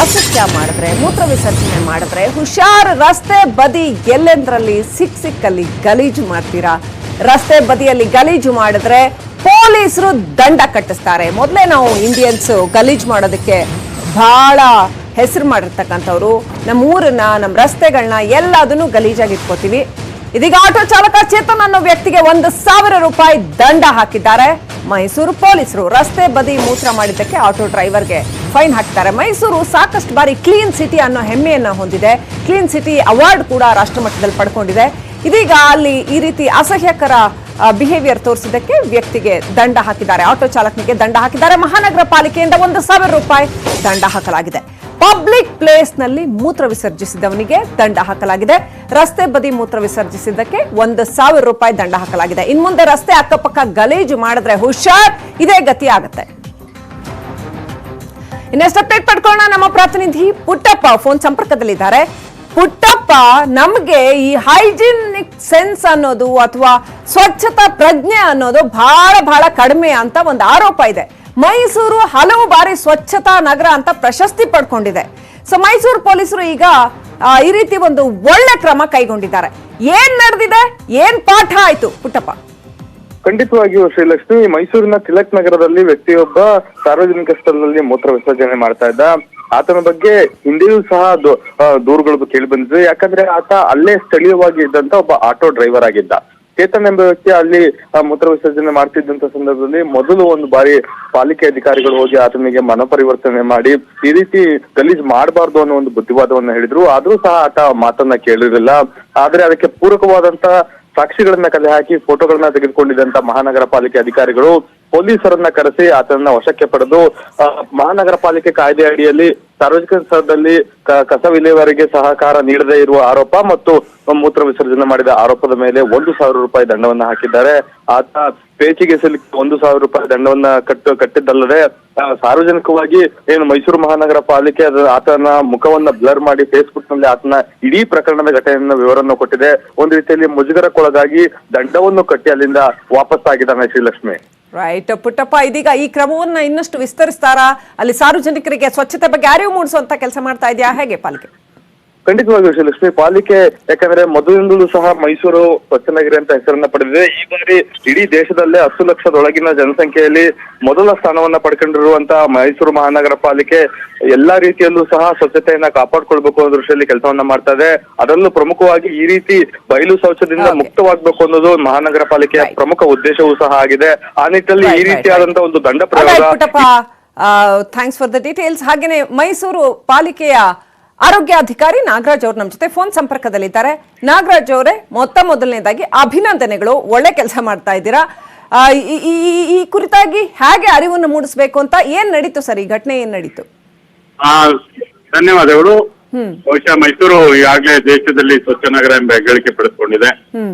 ಅಸತ್ಯ ಮಾಡಿದ್ರೆ, ಮೂತ್ರ ವಿಸರ್ಜನೆ ಮಾಡಿದ್ರೆ ಹುಷಾರ್. ರಸ್ತೆ ಬದಿ ಎಲ್ಲೆಂದ್ರಲ್ಲಿ ಸಿಕ್ಕಲ್ಲಿ ಗಲೀಜು ಮಾಡ್ತೀರಾ. ರಸ್ತೆ ಬದಿಯಲ್ಲಿ ಗಲೀಜು ಮಾಡಿದ್ರೆ ಪೊಲೀಸರು ದಂಡ ಕಟ್ಟಿಸ್ತಾರೆ. ಮೊದಲೇ ನಾವು ಇಂಡಿಯನ್ಸ್ ಗಲೀಜು ಮಾಡೋದಕ್ಕೆ ಬಹಳ ಹೆಸರು ಮಾಡಿರ್ತಕ್ಕಂಥವ್ರು. ನಮ್ಮ ಊರನ್ನ, ನಮ್ಮ ರಸ್ತೆಗಳನ್ನ ಎಲ್ಲದನ್ನು ಗಲೀಜಾಗಿ ಇಟ್ಕೋತೀವಿ. ಇದೀಗ ಆಟೋ ಚಾಲಕ ಚೇತನ್ ಅನ್ನೋ ವ್ಯಕ್ತಿಗೆ 1,000 ರೂಪಾಯಿ ದಂಡ ಹಾಕಿದ್ದಾರೆ ಮೈಸೂರು ಪೊಲೀಸರು. ರಸ್ತೆ ಬದಿ ಮೂತ್ರ ಮಾಡಿದ್ದಕ್ಕೆ ಆಟೋ ಡ್ರೈವರ್ಗೆ ಫೈನ್ ಹಾಕ್ತಾರೆ. ಮೈಸೂರು ಸಾಕಷ್ಟು ಬಾರಿ ಕ್ಲೀನ್ ಸಿಟಿ ಅನ್ನೋ ಹೆಮ್ಮೆಯನ್ನ ಹೊಂದಿದೆ. ಕ್ಲೀನ್ ಸಿಟಿ ಅವಾರ್ಡ್ ಕೂಡ ರಾಷ್ಟ್ರಮಟ್ಟದಲ್ಲಿ ಪಡ್ಕೊಂಡಿದೆ. ಇದೀಗ ಅಲ್ಲಿ ಈ ರೀತಿ ಅಸಹ್ಯಕರ ಬಿಹೇವಿಯರ್ ತೋರಿಸಿದ್ದಕ್ಕೆ ವ್ಯಕ್ತಿಗೆ ದಂಡ ಹಾಕಿದ್ದಾರೆ. ಆಟೋ ಚಾಲಕನಿಗೆ ದಂಡ ಹಾಕಿದ್ದಾರೆ. ಮಹಾನಗರ ಪಾಲಿಕೆಯಿಂದ 1,000 ರೂಪಾಯಿ ದಂಡ ಹಾಕಲಾಗಿದೆ. ಪಬ್ಲಿಕ್ ಪ್ಲೇಸ್ ನಲ್ಲಿ ಮೂತ್ರ ವಿಸರ್ಜಿಸಿದವನಿಗೆ ದಂಡ ಹಾಕಲಾಗಿದೆ. ರಸ್ತೆ ಬದಿ ಮೂತ್ರ ವಿಸರ್ಜಿಸಿದ್ದಕ್ಕೆ 1,000 ರೂಪಾಯಿ ದಂಡ ಹಾಕಲಾಗಿದೆ. ಇನ್ ಮುಂದೆ ರಸ್ತೆ ಅಕ್ಕಪಕ್ಕ ಗಲೀಜು ಮಾಡಿದ್ರೆ ಹುಷಾರ್, ಇದೇ ಗತಿ ಆಗುತ್ತೆ. ಇನ್ನೆಷ್ಟು ಅಪ್ಡೇಟ್ ಪಡ್ಕೊಳ್ಳೋಣ. ನಮ್ಮ ಪ್ರತಿನಿಧಿ ಪುಟ್ಟಪ್ಪ ಫೋನ್ ಸಂಪರ್ಕದಲ್ಲಿದ್ದಾರೆ. ಪುಟ್ಟಪ್ಪ, ನಮ್ಗೆ ಈ ಹೈಜಿನಿಕ್ ಸೆನ್ಸ್ ಅನ್ನೋದು ಅಥವಾ ಸ್ವಚ್ಛತಾ ಪ್ರಜ್ಞೆ ಅನ್ನೋದು ಬಹಳ ಕಡಿಮೆ ಅಂತ ಒಂದು ಆರೋಪ ಇದೆ. ಮೈಸೂರು ಹಲವು ಬಾರಿ ಸ್ವಚ್ಛತಾ ನಗರ ಅಂತ ಪ್ರಶಸ್ತಿ ಪಡ್ಕೊಂಡಿದೆ. ಸೊ ಮೈಸೂರು ಪೊಲೀಸರು ಈಗ ಈ ರೀತಿ ಒಂದು ಒಳ್ಳೆ ಕ್ರಮ ಕೈಗೊಂಡಿದ್ದಾರೆ. ಏನ್ ನಡೆದಿದೆ, ಏನ್ ಪಾಠ ಆಯ್ತು ಪುಟ್ಟಪ್ಪ? ಖಂಡಿತವಾಗಿಯೂ ಶ್ರೀಲಕ್ಷ್ಮಿ, ಮೈಸೂರಿನ ತಿಲಕ್ ನಗರದಲ್ಲಿ ವ್ಯಕ್ತಿಯೊಬ್ಬ ಸಾರ್ವಜನಿಕ ಸ್ಥಳದಲ್ಲಿ ಮೂತ್ರ ವಿಸರ್ಜನೆ ಮಾಡ್ತಾ ಇದ್ದ. ಆತನ ಬಗ್ಗೆ ಹಿಂದೆಯೂ ಸಹ ದೂರುಗಳು ಕೇಳಿ ಬಂದಿದೆ. ಯಾಕಂದ್ರೆ ಆತ ಅಲ್ಲೇ ಸ್ಥಳೀಯವಾಗಿ ಇದ್ದಂತ ಒಬ್ಬ ಆಟೋ ಡ್ರೈವರ್ ಆಗಿದ್ದ. ಚೇತನ್ ಎಂಬ ವ್ಯಕ್ತಿ ಅಲ್ಲಿ ಮೂತ್ರ ವಿಸರ್ಜನೆ ಮಾಡ್ತಿದ್ದಂತ ಸಂದರ್ಭದಲ್ಲಿ ಮೊದಲು ಒಂದು ಬಾರಿ ಪಾಲಿಕೆ ಅಧಿಕಾರಿಗಳು ಹೋಗಿ ಆತನಿಗೆ ಮನಪರಿವರ್ತನೆ ಮಾಡಿ ಈ ರೀತಿ ಗಲೀಜ್ ಮಾಡಬಾರ್ದು ಅನ್ನೋ ಒಂದು ಬುದ್ಧಿವಾದವನ್ನ ಹೇಳಿದ್ರು. ಆದ್ರೂ ಸಹ ಆತ ಮಾತನ್ನ ಕೇಳಿರಲಿಲ್ಲ. ಆದ್ರೆ ಅದಕ್ಕೆ ಪೂರಕವಾದಂತ ಸಾಕ್ಷಿಗಳನ್ನ ಕಲೆ ಹಾಕಿ ಫೋಟೋಗಳನ್ನ ತೆಗೆದುಕೊಂಡಿದ್ದಂತ ಮಹಾನಗರ ಪಾಲಿಕೆ ಅಧಿಕಾರಿಗಳು ಪೊಲೀಸರನ್ನ ಕರೆಸಿ ಆತನನ್ನ ವಶಕ್ಕೆ ಪಡೆದು ಮಹಾನಗರ ಪಾಲಿಕೆ ಕಾಯ್ದೆ ಅಡಿಯಲ್ಲಿ ಸಾರ್ವಜನಿಕ ಸ್ಥಳದಲ್ಲಿ ಕಸ ವಿಲೇವಾರಿಗೆ ಸಹಕಾರ ನೀಡದೇ ಇರುವ ಆರೋಪ ಮತ್ತು ಮೂತ್ರ ವಿಸರ್ಜನೆ ಮಾಡಿದ ಆರೋಪದ ಮೇಲೆ 1,000 ರೂಪಾಯಿ ದಂಡವನ್ನ ಹಾಕಿದ್ದಾರೆ. ಆತ ಪೇಚಿಗೆ ಸಿಲುಕಿ 1,000 ರೂಪಾಯಿ ದಂಡವನ್ನ ಕಟ್ಟಿದ್ದಲ್ಲದೆ ಸಾರ್ವಜನಿಕವಾಗಿ ಏನು ಮೈಸೂರು ಮಹಾನಗರ ಪಾಲಿಕೆ ಆತನ ಮುಖವನ್ನ ಬ್ಲರ್ ಮಾಡಿ ಫೇಸ್ಬುಕ್ ನಲ್ಲಿ ಆತನ ಇಡೀ ಪ್ರಕರಣದ ಘಟನೆಯ ವಿವರವನ್ನು ಕೊಟ್ಟಿದೆ. ಒಂದು ರೀತಿಯಲ್ಲಿ ಮುಜುಗರಕ್ಕೊಳಗಾಗಿ ದಂಡವನ್ನು ಕಟ್ಟಿ ಅಲ್ಲಿಂದ ವಾಪಸ್ ಆಗಿದ್ದಾನೆ ಶ್ರೀಲಕ್ಷ್ಮಿ. ರೈಟ್ ಪುಟ್ಟಪ್ಪ, ಇದೀಗ ಈ ಕ್ರಮವನ್ನ ಇನ್ನಷ್ಟು ವಿಸ್ತರಿಸ್ತಾರಾ? ಅಲ್ಲಿ ಸಾರ್ವಜನಿಕರಿಗೆ ಸ್ವಚ್ಛತೆ ಬಗ್ಗೆ ಅರಿವು ಮೂಡಿಸುವಂತ ಕೆಲಸ ಮಾಡ್ತಾ ಇದೆಯಾ ಹೇಗೆ ಪಾಲಿಕೆ? ಖಂಡಿತವಾಗಿಯೂ ಶ್ರೀಲಕ್ಷ್ಮಿ, ಪಾಲಿಕೆ ಯಾಕಂದ್ರೆ ಮೊದಲಿಂದಲೂ ಸಹ ಮೈಸೂರು ಸ್ವಚ್ಛ ನಗರಿ ಅಂತ ಹೆಸರನ್ನ ಪಡೆದಿದೆ. ಈ ಬಾರಿ ಇಡೀ ದೇಶದಲ್ಲೇ 10 ಲಕ್ಷದೊಳಗಿನ ಜನಸಂಖ್ಯೆಯಲ್ಲಿ ಮೊದಲ ಸ್ಥಾನವನ್ನ ಪಡ್ಕೊಂಡಿರುವಂತ ಮೈಸೂರು ಮಹಾನಗರ ಪಾಲಿಕೆ ಎಲ್ಲಾ ರೀತಿಯಲ್ಲೂ ಸಹ ಸ್ವಚ್ಛತೆಯನ್ನ ಕಾಪಾಡ್ಕೊಳ್ಬೇಕು ಅನ್ನೋ ದೃಷ್ಟಿಯಲ್ಲಿ ಕೆಲಸವನ್ನ ಮಾಡ್ತಾ ಇದೆ. ಅದರಲ್ಲೂ ಪ್ರಮುಖವಾಗಿ ಈ ರೀತಿ ಬಯಲು ಶೌಚದಿಂದ ಮುಕ್ತವಾಗಬೇಕು ಅನ್ನೋದು ಮಹಾನಗರ ಪಾಲಿಕೆಯ ಪ್ರಮುಖ ಉದ್ದೇಶವೂ ಸಹ ಆಗಿದೆ. ಆ ನಿಟ್ಟಿನಲ್ಲಿ ಈ ರೀತಿಯಾದಂತಹ ಒಂದು ದಂಡ ಪ್ರಯೋಗ. Thanks for the details. ಹಾಗೇನೆ ಮೈಸೂರು ಪಾಲಿಕೆಯ ಆರೋಗ್ಯಾಧಿಕಾರಿ ನಾಗರಾಜ್ ಅವರು ನಮ್ಮ ಜೊತೆ ಫೋನ್ ಸಂಪರ್ಕದಲ್ಲಿದ್ದಾರೆ. ನಾಗರಾಜ್ ಅವರೇ, ಮೊದಲನೇದಾಗಿ ಅಭಿನಂದನೆಗಳು, ಒಳ್ಳೆ ಕೆಲಸ ಮಾಡ್ತಾ ಇದ್ದೀರಾ. ಈ ಕುರಿತಾಗಿ ಹೇಗೆ ಅರಿವನ್ನು ಮೂಡಿಸಬೇಕು ಅಂತ ಏನ್ ನಡೀತು ಸರ್? ಈ ಘಟನೆ ಏನ್ ನಡೀತು? ಧನ್ಯವಾದಗಳು. ಬಹುಶಃ ಮೈಸೂರು ಈಗಾಗಲೇ ದೇಶದಲ್ಲಿ ಸ್ವಚ್ಛ ನಗರ ಎಂಬ ಹೆಗ್ಗಳಿಕೆ ಪಡೆದುಕೊಂಡಿದೆ.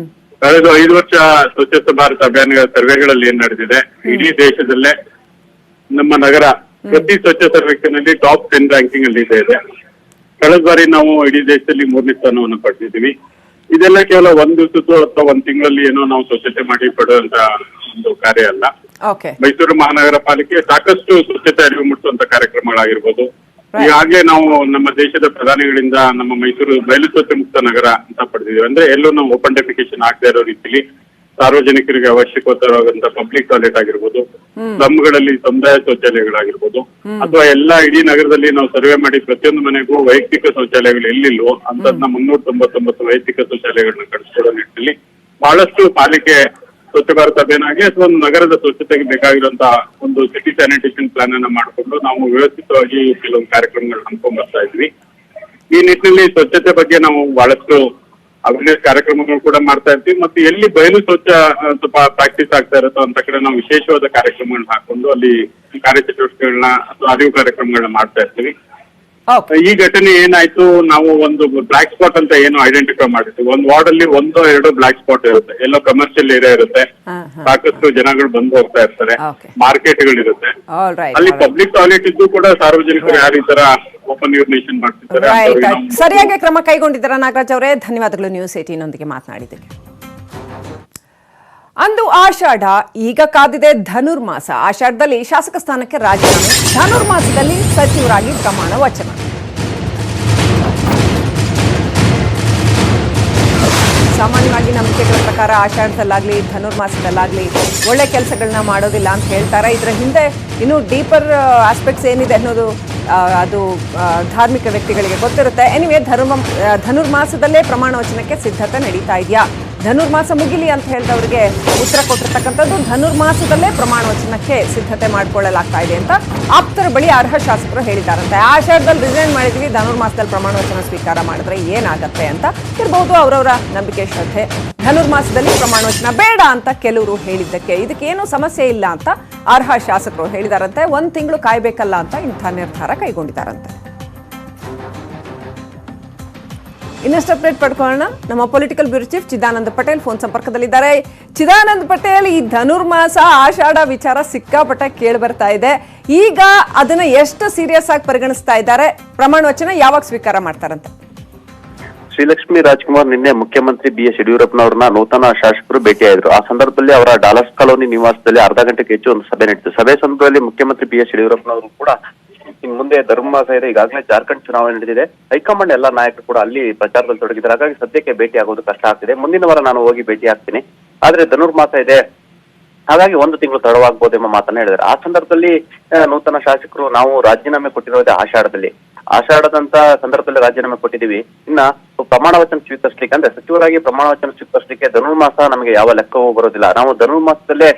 ಕಳೆದ 5 ವರ್ಷ ಸ್ವಚ್ಛತಾ ಭಾರತ ಅಭಿಯಾನ ಸರ್ವೆಗಳಲ್ಲಿ ಏನ್ ನಡೆದಿದೆ, ಇಡೀ ದೇಶದಲ್ಲೇ ನಮ್ಮ ನಗರ ಪ್ರತಿ ಸ್ವಚ್ಛ ಸರ್ವೇಕ್ಷಣೆಯಲ್ಲಿ ಟಾಪ್ 10 ರ್ಯಾಂಕಿಂಗ್ ಅಲ್ಲಿ ಇದೆ. ಕಳೆದ ಬಾರಿ ನಾವು ಇಡೀ ದೇಶದಲ್ಲಿ 3ನೇ ಸ್ಥಾನವನ್ನು ಪಡೆದಿದ್ದೀವಿ. ಇದೆಲ್ಲ ಕೇವಲ ಒಂದು ದಿವಸದ್ದು ಅಥವಾ ಒಂದು ತಿಂಗಳಲ್ಲಿ ಏನೋ ನಾವು ಸ್ವಚ್ಛತೆ ಮಾಡಿ ಪಡುವಂತ ಒಂದು ಕಾರ್ಯ ಅಲ್ಲ. ಮೈಸೂರು ಮಹಾನಗರ ಪಾಲಿಕೆ ಸಾಕಷ್ಟು ಸ್ವಚ್ಛತೆ ಅರಿವು ಮೂಡಿಸುವಂತ ಕಾರ್ಯಕ್ರಮಗಳಾಗಿರ್ಬೋದು. ಈಗಾಗಲೇ ನಾವು ನಮ್ಮ ದೇಶದ ಪ್ರಧಾನಿಗಳಿಂದ ನಮ್ಮ ಮೈಸೂರು ಬಯಲು ಸ್ವಚ್ಛ ಮುಕ್ತ ನಗರ ಅಂತ ಪಡೆದಿದ್ದೀವಿ. ಅಂದ್ರೆ ಎಲ್ಲೂ ನಾವು ಓಪನ್ ಡೆಫಿಕೇಶನ್ ಆಗದೆ ಇರೋ ರೀತಿಯಲ್ಲಿ ಸಾರ್ವಜನಿಕರಿಗೆ ಅವಶ್ಯಕವಾಗಿರುವಂತ ಪಬ್ಲಿಕ್ ಟಾಯ್ಲೆಟ್ ಆಗಿರ್ಬೋದು, ಸ್ಲಮ್ಗಳಲ್ಲಿ ಸಮುದಾಯ ಶೌಚಾಲಯಗಳಾಗಿರ್ಬೋದು, ಅಥವಾ ಎಲ್ಲಾ ಇಡೀ ನಗರದಲ್ಲಿ ನಾವು ಸರ್ವೆ ಮಾಡಿ ಪ್ರತಿಯೊಂದು ಮನೆಗೂ ವೈಯಕ್ತಿಕ ಶೌಚಾಲಯಗಳು ಎಲ್ಲಿಲ್ವೋ ಅಂತದ್ನ 399 ವೈಯಕ್ತಿಕ ಶೌಚಾಲಯಗಳನ್ನ ಕಟ್ಟಿಸ್ಕೊಡೋ ನಿಟ್ಟಿನಲ್ಲಿ ಬಹಳಷ್ಟು ಪಾಲಿಕೆ ಸ್ವಚ್ಛ ಭಾರತ ಅಭಿಯಾನ ಅಥವಾ ಒಂದು ನಗರದ ಸ್ವಚ್ಛತೆಗೆ ಬೇಕಾಗಿರುವಂತಹ ಒಂದು ಸಿಟಿ ಸ್ಯಾನಿಟೇಷನ್ ಪ್ಲಾನ್ ಅನ್ನ ಮಾಡಿಕೊಂಡು ನಾವು ವ್ಯವಸ್ಥಿತವಾಗಿ ಕೆಲವೊಂದು ಕಾರ್ಯಕ್ರಮಗಳನ್ನ ಹಮ್ಮಿಕೊಂಡ್ ಬರ್ತಾ ಇದ್ವಿ. ಈ ನಿಟ್ಟಿನಲ್ಲಿ ಸ್ವಚ್ಛತೆ ಬಗ್ಗೆ ನಾವು ಬಹಳಷ್ಟು ಅವೇರ್ನೆಸ್ ಕಾರ್ಯಕ್ರಮಗಳು ಕೂಡ ಮಾಡ್ತಾ ಇರ್ತೀವಿ. ಮತ್ತೆ ಎಲ್ಲಿ ಬಯಲು ಶೌಚ ಸ್ವಲ್ಪ ಪ್ರಾಕ್ಟೀಸ್ ಆಗ್ತಾ ಇರುತ್ತೋ ಅಂತ ಕಡೆ ನಾವು ವಿಶೇಷವಾದ ಕಾರ್ಯಕ್ರಮಗಳನ್ನ ಹಾಕೊಂಡು ಅಲ್ಲಿ ಕಾರ್ಯಚಟುವಟಿಕೆಗಳನ್ನ ಅಥವಾ ಅರಿವು ಕಾರ್ಯಕ್ರಮಗಳನ್ನ ಮಾಡ್ತಾ ಇರ್ತೀವಿ. ಈ ಘಟನೆ ಏನಾಯ್ತು, ನಾವು ಒಂದು ಬ್ಲಾಕ್ ಸ್ಪಾಟ್ ಅಂತ ಏನು ಐಡೆಂಟಿಫೈ ಮಾಡಿರ್ತೀವಿ. ಒಂದು ವಾರ್ಡ್ ಅಲ್ಲಿ 1-2 ಬ್ಲಾಕ್ ಸ್ಪಾಟ್ ಇರುತ್ತೆ. ಎಲ್ಲೋ ಕಮರ್ಷಿಯಲ್ ಏರಿಯಾ ಇರುತ್ತೆ, ಸಾಕಷ್ಟು ಜನಗಳು ಬಂದು ಹೋಗ್ತಾ ಇರ್ತಾರೆ, ಮಾರ್ಕೆಟ್ಗಳಿರುತ್ತೆ. ಅಲ್ಲಿ ಪಬ್ಲಿಕ್ ಟಾಯ್ಲೆಟ್ ಇದ್ದು ಕೂಡ ಸಾರ್ವಜನಿಕರು ಯಾರು ಈ ತರ ಓಪನ್ ಯೂರಿನೇಷನ್ ಮಾಡ್ತಿದ್ದಾರೆ. ಸರಿಯಾಗಿ ಕ್ರಮ ಕೈಗೊಂಡಿದ್ದಾರೆ ನಾಗರಾಜ್ ಅವರೇ, ಧನ್ಯವಾದಗಳು ನ್ಯೂಸ್ 18 ನೊಂದಿಗೆ ಮಾತನಾಡಿದ್ದೀರಿ. ಅಂದು ಆಷಾಢ, ಈಗ ಕಾದಿದೆ ಧನುರ್ಮಾಸ. ಆಷಾಢದಲ್ಲಿ ಶಾಸಕ ಸ್ಥಾನಕ್ಕೆ ರಾಜೀನಾಮೆ, ಧನುರ್ಮಾಸದಲ್ಲಿ ಸಚಿವರಾಗಿ ಪ್ರಮಾಣ ವಚನ. ಸಾಮಾನ್ಯವಾಗಿ ನಂಬಿಕೆಗಳ ಪ್ರಕಾರ ಆಷಾಢದಲ್ಲಾಗ್ಲಿ ಧನುರ್ಮಾಸದಲ್ಲಾಗ್ಲಿ ಒಳ್ಳೆ ಕೆಲಸಗಳನ್ನ ಮಾಡೋದಿಲ್ಲ ಅಂತ ಹೇಳ್ತಾರೆ. ಇದರ ಹಿಂದೆ ಇನ್ನೂ ಡೀಪರ್ ಆಸ್ಪೆಕ್ಟ್ಸ್ ಏನಿದೆ ಅನ್ನೋದು ಅದು ಧಾರ್ಮಿಕ ವ್ಯಕ್ತಿಗಳಿಗೆ ಗೊತ್ತಿರುತ್ತೆ. ಎನಿವೆ ಧನುರ್ಮಾಸದಲ್ಲೇ ಪ್ರಮಾಣ ವಚನಕ್ಕೆ ಸಿದ್ಧತೆ ನಡೀತಾ ಇದೆಯಾ, ಧನುರ್ಮಾಸ ಮುಗಿಲಿ ಅಂತ ಹೇಳಿದವರಿಗೆ ಉತ್ತರ ಕೊಟ್ಟಿರ್ತಕ್ಕಂಥದ್ದು ಧನುರ್ಮಾಸದಲ್ಲೇ ಪ್ರಮಾಣ ವಚನಕ್ಕೆ ಸಿದ್ಧತೆ ಮಾಡಿಕೊಳ್ಳಲಾಗ್ತಾ ಇದೆ ಅಂತ ಆಪ್ತರ ಬಳಿ ಅರ್ಹ ಶಾಸಕರು ಹೇಳಿದಾರಂತೆ. ಆಷಾಢದಲ್ಲಿ ರಿಸೈನ್ ಮಾಡಿದ್ವಿ, ಧನುರ್ಮಾಸದಲ್ಲಿ ಪ್ರಮಾಣ ವಚನ ಸ್ವೀಕಾರ ಮಾಡಿದ್ರೆ ಏನಾಗತ್ತೆ ಅಂತ ಇರಬಹುದು ಅವರವರ ನಂಬಿಕೆ ಶ್ರದ್ಧೆ. ಧನುರ್ಮಾಸದಲ್ಲಿ ಪ್ರಮಾಣ ವಚನ ಬೇಡ ಅಂತ ಕೆಲವರು ಹೇಳಿದ್ದಕ್ಕೆ ಇದಕ್ಕೇನು ಸಮಸ್ಯೆ ಇಲ್ಲ ಅಂತ ಅರ್ಹ ಶಾಸಕರು ಹೇಳಿದಾರಂತೆ. 1 ತಿಂಗಳು ಕಾಯ್ಬೇಕಲ್ಲ ಅಂತ ಇಂಥ ನಿರ್ಧಾರ ಕೈಗೊಂಡಿದ್ದಾರಂತೆ. ಇನ್ನಷ್ಟು ಅಪ್ಡೇಟ್ ಪಡ್ಕೊಳ್ಳೋಣ. ನಮ್ಮ political bureau chief Chidananda Patel phone ಸಂಪರ್ಕದಲ್ಲಿದ್ದಾರೆ. ಚಿದಾನಂದ ಪಟೇಲ್, ಈ ಧನುರ್ಮಾಸ ಆಷಾಢ ವಿಚಾರ ಸಿಕ್ಕಾಪಟ್ಟೆ ಕೇಳಿ ಬರ್ತಾ ಇದೆ. ಈಗ ಅದನ್ನ ಎಷ್ಟು ಸೀರಿಯಸ್ ಆಗಿ ಪರಿಗಣಿಸ್ತಾ ಇದ್ದಾರೆ? ಪ್ರಮಾಣ ವಚನ ಯಾವಾಗ ಸ್ವೀಕಾರ ಮಾಡ್ತಾರಂತೆ? ಶ್ರೀಲಕ್ಷ್ಮಿ ರಾಜ್ಕುಮಾರ್ ನಿನ್ನೆ ಮುಖ್ಯಮಂತ್ರಿ BS ಯಡಿಯೂರಪ್ಪನವ್ರನ್ನ ನೂತನ ಶಾಸಕರು ಭೇಟಿಯಾದ್ರು. ಆ ಸಂದರ್ಭದಲ್ಲಿ ಅವರ ಡಾಲರ್ಸ್ ಕಾಲೋನಿ ನಿವಾಸದಲ್ಲಿ ಅರ್ಧ ಗಂಟೆಗೆ ಹೆಚ್ಚು ಒಂದು ಸಭೆ ನಡೆಯಿತು. ಸಭೆ ಸಂದರ್ಭದಲ್ಲಿ ಮುಖ್ಯಮಂತ್ರಿ BS ಯಡಿಯೂರಪ್ಪನವರು ಕೂಡ ಇನ್ ಮುಂದೆ ಧನುರ್ಮಾಸ ಇದೆ, ಈಗಾಗಲೇ ಜಾರ್ಖಂಡ್ ಚುನಾವಣೆ ನಡೆದಿದೆ, ಹೈಕಮಾಂಡ್ ಎಲ್ಲಾ ನಾಯಕರು ಕೂಡ ಅಲ್ಲಿ ಪ್ರಚಾರದಲ್ಲಿ ತೊಡಗಿದ್ದಾರೆ, ಹಾಗಾಗಿ ಸದ್ಯಕ್ಕೆ ಭೇಟಿ ಆಗೋದು ಕಷ್ಟ ಆಗ್ತಿದೆ, ಮುಂದಿನ ವಾರ ನಾನು ಹೋಗಿ ಭೇಟಿ ಆಗ್ತೀನಿ, ಆದ್ರೆ ಧನುರ್ಮಾಸ ಇದೆ ಹಾಗಾಗಿ 1 ತಿಂಗಳು ತಡವಾಗಬಹುದು ಎಂಬ ಮಾತನ್ನ ಹೇಳಿದ್ದಾರೆ. ಆ ಸಂದರ್ಭದಲ್ಲಿ ನೂತನ ಶಾಸಕರು ನಾವು ರಾಜೀನಾಮೆ ಕೊಟ್ಟಿರೋದೇ ಆಷಾಢದಂತ ಸಂದರ್ಭದಲ್ಲಿ ರಾಜೀನಾಮೆ ಕೊಟ್ಟಿದ್ದೀವಿ, ಇನ್ನ ಪ್ರಮಾಣ ವಚನ ಸ್ವೀಕರಿಸಲಿಕ್ಕೆ ಅಂದ್ರೆ ಸಚಿವರಾಗಿ ಪ್ರಮಾಣ ವಚನ ಸ್ವೀಕರಿಸಲಿಕ್ಕೆ ಧನುರ್ಮಾಸ ನಮಗೆ ಯಾವ ಲೆಕ್ಕವೂ ಬರೋದಿಲ್ಲ, ನಾವು ಧನುರ್ಮಾಸದಲ್ಲೇ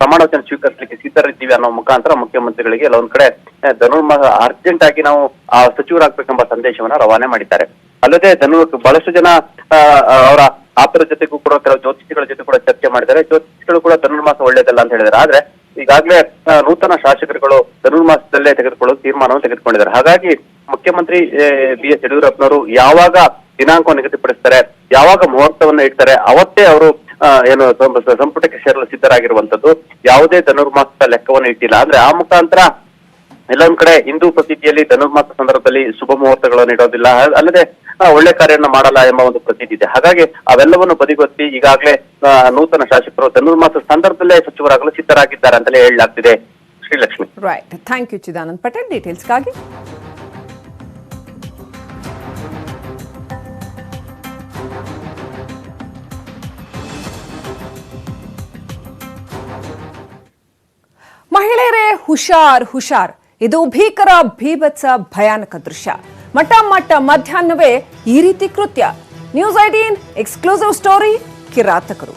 ಪ್ರಮಾಣ ವಚನ ಸ್ವೀಕರಿಸಲಿಕ್ಕೆ ಸಿದ್ಧರಿದ್ದೀವಿ ಅನ್ನೋ ಮುಖಾಂತರ ಮುಖ್ಯಮಂತ್ರಿಗಳಿಗೆ ಎಲ್ಲೊಂದ್ ಕಡೆ ಧನುರ್ಮಾಸ ಅರ್ಜೆಂಟ್ ಆಗಿ ನಾವು ಆ ಸಚಿವರಾಗಬೇಕೆಂಬ ಸಂದೇಶವನ್ನ ರವಾನೆ ಮಾಡಿದ್ದಾರೆ. ಅಲ್ಲದೆ ಬಹಳಷ್ಟು ಜನ ಅವರ ಆಪ್ತರ ಜೊತೆಗೂ ಕೂಡ ಕೆಲವು ಜ್ಯೋತಿಷಿಗಳ ಜೊತೆ ಕೂಡ ಚರ್ಚೆ ಮಾಡಿದ್ದಾರೆ. ಜ್ಯೋತಿಷಿಗಳು ಕೂಡ ಧನುರ್ಮಾಸ ಒಳ್ಳೇದಲ್ಲ ಅಂತ ಹೇಳಿದ್ದಾರೆ. ಆದ್ರೆ ಈಗಾಗಲೇ ನೂತನ ಶಾಸಕರುಗಳು ಧನುರ್ಮಾಸದಲ್ಲೇ ತೆಗೆದುಕೊಳ್ಳಲು ತೀರ್ಮಾನವನ್ನು ತೆಗೆದುಕೊಂಡಿದ್ದಾರೆ. ಹಾಗಾಗಿ ಮುಖ್ಯಮಂತ್ರಿ BS ಯಡಿಯೂರಪ್ಪನವರು ಯಾವಾಗ ದಿನಾಂಕವನ್ನು ನಿಗದಿಪಡಿಸ್ತಾರೆ, ಯಾವಾಗ ಮುಹೂರ್ತವನ್ನು ಇಡ್ತಾರೆ, ಅವತ್ತೇ ಅವರು ಏನು ಸಂಪುಟಕ್ಕೆ ಸೇರಲು ಸಿದ್ಧರಾಗಿರುವಂತದ್ದು. ಯಾವುದೇ ಧನುರ್ಮಾಸದ ಲೆಕ್ಕವನ್ನು ಇಟ್ಟಿಲ್ಲ. ಅಂದ್ರೆ ಆ ಮುಖಾಂತರ ಎಲ್ಲೊಂದ್ ಕಡೆ ಹಿಂದೂ ಪ್ರತೀತಿಯಲ್ಲಿ ಧನುರ್ಮಾಸ ಸಂದರ್ಭದಲ್ಲಿ ಶುಭ ಮುಹೂರ್ತಗಳನ್ನು ಇಡೋದಿಲ್ಲ, ಅಲ್ಲದೆ ಒಳ್ಳೆ ಕಾರ್ಯವನ್ನು ಮಾಡಲ್ಲ ಎಂಬ ಒಂದು ಪ್ರತೀತಿ ಇದೆ. ಹಾಗಾಗಿ ಅವೆಲ್ಲವನ್ನು ಬದಿಗೊತ್ತಿ ಈಗಾಗಲೇ ನೂತನ ಶಾಸಕರು ಧನುರ್ಮಾಸ ಸಂದರ್ಭದಲ್ಲೇ ಸಚಿವರಾಗಲು ಸಿದ್ಧರಾಗಿದ್ದಾರೆ ಅಂತಲೇ ಹೇಳಲಾಗ್ತಿದೆ. Shrilakshmi. Right, thank you Chidanand Patel ಡೀಟೇಲ್ಸ್ಗಾಗಿ. ಮಹಿಳೆಯರೇ ಹುಷಾರ್, ಇದು ಭೀಕರ ಭೀಭತ್ಸ ಭಯಾನಕ ದೃಶ್ಯ. ಮಟ್ಟ ಮಧ್ಯಾಹ್ನವೇ ಈ ರೀತಿ ಕೃತ್ಯ. ನ್ಯೂಸ್ 18 ಎಕ್ಸ್ಕ್ಲೂಸಿವ್ ಸ್ಟೋರಿ, ಕಿರಾತಕರು.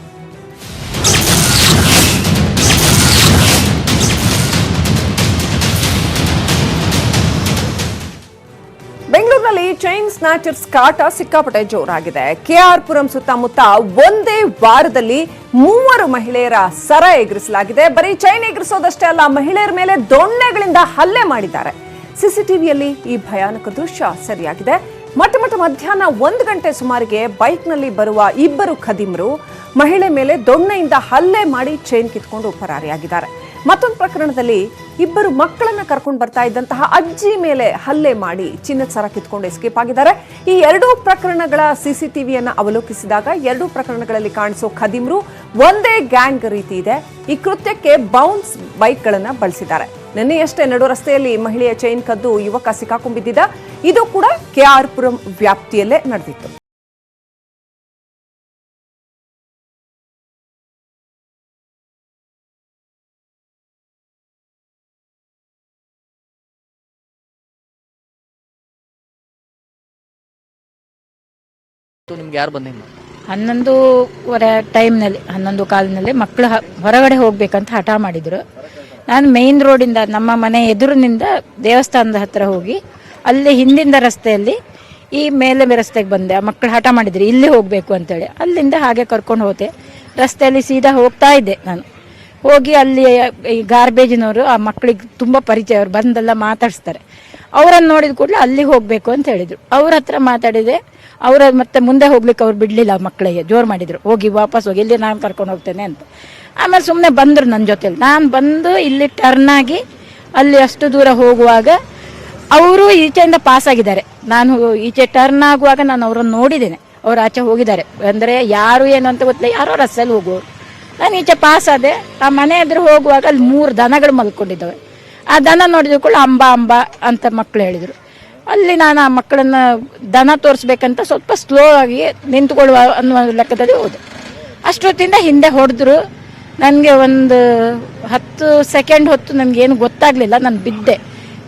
ಬೆಂಗಳೂರಿನಲ್ಲಿ ಚೈನ್ ಸ್ನ್ಯಾಚರ್ಸ್ ಕಾಟ ಸಿಕ್ಕಾಪಟ್ಟೆ ಜೋರಾಗಿದೆ. KR ಪುರಂ ಸುತ್ತಮುತ್ತ ಒಂದೇ ವಾರದಲ್ಲಿ 3 ಮಹಿಳೆಯರ ಸರ ಎಗರಿಸಲಾಗಿದೆ. ಬರೀ ಚೈನ್ ಎಗರಿಸೋದಷ್ಟೇ ಅಲ್ಲ, ಮಹಿಳೆಯರ ಮೇಲೆ ದೊಣ್ಣೆಗಳಿಂದ ಹಲ್ಲೆ ಮಾಡಿದ್ದಾರೆ. ಸಿಸಿಟಿವಿಯಲ್ಲಿ ಈ ಭಯಾನಕ ದೃಶ್ಯ ಸರಿಯಾಗಿದೆ. ಮಧ್ಯಾಹ್ನ 1 ಗಂಟೆ ಸುಮಾರಿಗೆ ಬೈಕ್ನಲ್ಲಿ ಬರುವ 2 ಖದೀಮರು ಮಹಿಳೆ ಮೇಲೆ ದೊಣ್ಣೆಯಿಂದ ಹಲ್ಲೆ ಮಾಡಿ ಚೈನ್ ಕಿತ್ಕೊಂಡು ಪರಾರಿಯಾಗಿದ್ದಾರೆ. ಮತ್ತೊಂದು ಪ್ರಕರಣದಲ್ಲಿ 2 ಮಕ್ಕಳನ್ನ ಕರ್ಕೊಂಡು ಬರ್ತಾ ಇದ್ದಂತಹ ಅಜ್ಜಿ ಮೇಲೆ ಹಲ್ಲೆ ಮಾಡಿ ಚಿನ್ನದ ಸರ ಕಿತ್ಕೊಂಡು ಎಸ್ಕೇಪ್ ಆಗಿದ್ದಾರೆ. ಈ 2 ಪ್ರಕರಣಗಳ ಸಿಸಿಟಿವಿಯನ್ನ ಅವಲೋಕಿಸಿದಾಗ 2 ಪ್ರಕರಣಗಳಲ್ಲಿ ಕಾಣಿಸೋ ಖದೀಮರು ಒಂದೇ ಗ್ಯಾಂಗ್ ರೀತಿ ಇದೆ. ಈ ಕೃತ್ಯಕ್ಕೆ ಬೌನ್ಸ್ ಬೈಕ್ಗಳನ್ನ ಬಳಸಿದ್ದಾರೆ. ನಿನ್ನೆಯಷ್ಟೇ ನಡು ರಸ್ತೆಯಲ್ಲಿ ಮಹಿಳೆಯ ಚೈನ್ ಕದ್ದು ಯುವಕ ಸಿಕ್ಕಾಕೊಂಡಿದ್ದ. ಇದು ಕೂಡ KR ಪುರಂ ವ್ಯಾಪ್ತಿಯಲ್ಲೇ ನಡೆದಿತ್ತು. ನಿಮ್ಗೆ ಯಾರು ಬಂದಿಲ್ಲ? 11:15 ಟೈಮ್ನಲ್ಲಿ 11 ಕಾಲಿನಲ್ಲಿ ಮಕ್ಕಳು ಹೊರಗಡೆ ಹೋಗ್ಬೇಕಂತ ಹಠ ಮಾಡಿದ್ರು. ನಾನು ಮೇನ್ ರೋಡಿಂದ ನಮ್ಮ ಮನೆ ಎದುರಿನಿಂದ ದೇವಸ್ಥಾನದ ಹತ್ರ ಹೋಗಿ ಅಲ್ಲಿ ಹಿಂದಿಂದ ರಸ್ತೆಯಲ್ಲಿ ಈ ಮೇಲೆ ರಸ್ತೆಗೆ ಬಂದೆ. ಆ ಮಕ್ಕಳು ಹಠ ಮಾಡಿದ್ರು ಇಲ್ಲಿ ಹೋಗಬೇಕು ಅಂತೇಳಿ. ಅಲ್ಲಿಂದ ಹಾಗೆ ಕರ್ಕೊಂಡು ಹೋದೆ. ರಸ್ತೆಯಲ್ಲಿ ಸೀದಾ ಹೋಗ್ತಾ ಇದ್ದೆ. ನಾನು ಹೋಗಿ ಅಲ್ಲಿ ಈ ಗಾರ್ಬೇಜಿನವರು ಆ ಮಕ್ಕಳಿಗೆ ತುಂಬ ಪರಿಚಯ, ಅವ್ರು ಬಂದೆಲ್ಲ ಮಾತಾಡಿಸ್ತಾರೆ. ಅವರನ್ನು ನೋಡಿದ ಕೂಡಲೇ ಅಲ್ಲಿಗೆ ಹೋಗಬೇಕು ಅಂತ ಹೇಳಿದರು. ಅವ್ರ ಹತ್ರ ಮಾತಾಡಿದೆ. ಅವರ ಮತ್ತೆ ಮುಂದೆ ಹೋಗ್ಲಿಕ್ಕೆ ಅವ್ರು ಬಿಡಲಿಲ್ಲ, ಮಕ್ಕಳಿಗೆ ಜೋರು ಮಾಡಿದರು, ಹೋಗಿ ವಾಪಸ್ ಹೋಗಿ, ಇಲ್ಲಿ ನಾನು ಕರ್ಕೊಂಡು ಹೋಗ್ತೇನೆ ಅಂತ. ಆಮೇಲೆ ಸುಮ್ಮನೆ ಬಂದರು ನನ್ನ ಜೊತೆಲಿ. ನಾನು ಬಂದು ಇಲ್ಲಿ ಟರ್ನ್ ಆಗಿ ಅಲ್ಲಿ ಅಷ್ಟು ದೂರ ಹೋಗುವಾಗ ಅವರು ಈಚೆಯಿಂದ ಪಾಸ್ ಆಗಿದ್ದಾರೆ. ನಾನು ಈಚೆ ಟರ್ನ್ ಆಗುವಾಗ ನಾನು ಅವರನ್ನು ನೋಡಿದ್ದೇನೆ. ಅವ್ರು ಆಚೆ ಹೋಗಿದ್ದಾರೆ. ಅಂದರೆ ಯಾರು ಏನು ಅಂತ ಗೊತ್ತಿಲ್ಲ, ಯಾರೋ ರಸ್ತೆಯಲ್ಲಿ ಹೋಗುವರು. ನಾನು ಈಚೆ ಪಾಸ್ ಆದೆ. ಆ ಮನೆ ಎದುರು ಹೋಗುವಾಗ ಅಲ್ಲಿ 3 ದನಗಳು ಮಲ್ಕೊಂಡಿದ್ದಾವೆ. ಆ ದನ ನೋಡಿದ್ರು ಕೂಡ ಅಂಬಾ ಅಂತ ಮಕ್ಕಳು ಹೇಳಿದರು. ಅಲ್ಲಿ ನಾನು ಆ ಮಕ್ಕಳನ್ನ ದನ ತೋರಿಸ್ಬೇಕಂತ ಸ್ವಲ್ಪ ಸ್ಲೋ ಆಗಿ ನಿಂತ್ಕೊಳ್ಳುವ ಅನ್ನುವ ಲೆಕ್ಕದಲ್ಲಿ ಹೋದೆ. ಅಷ್ಟೊತ್ತಿಂದ ಹಿಂದೆ ಹೊಡೆದ್ರು. ನನಗೆ ಒಂದು 10 ಸೆಕೆಂಡ್ ಹೊತ್ತು ನನಗೇನು ಗೊತ್ತಾಗಲಿಲ್ಲ. ನಾನು ಬಿದ್ದೆ.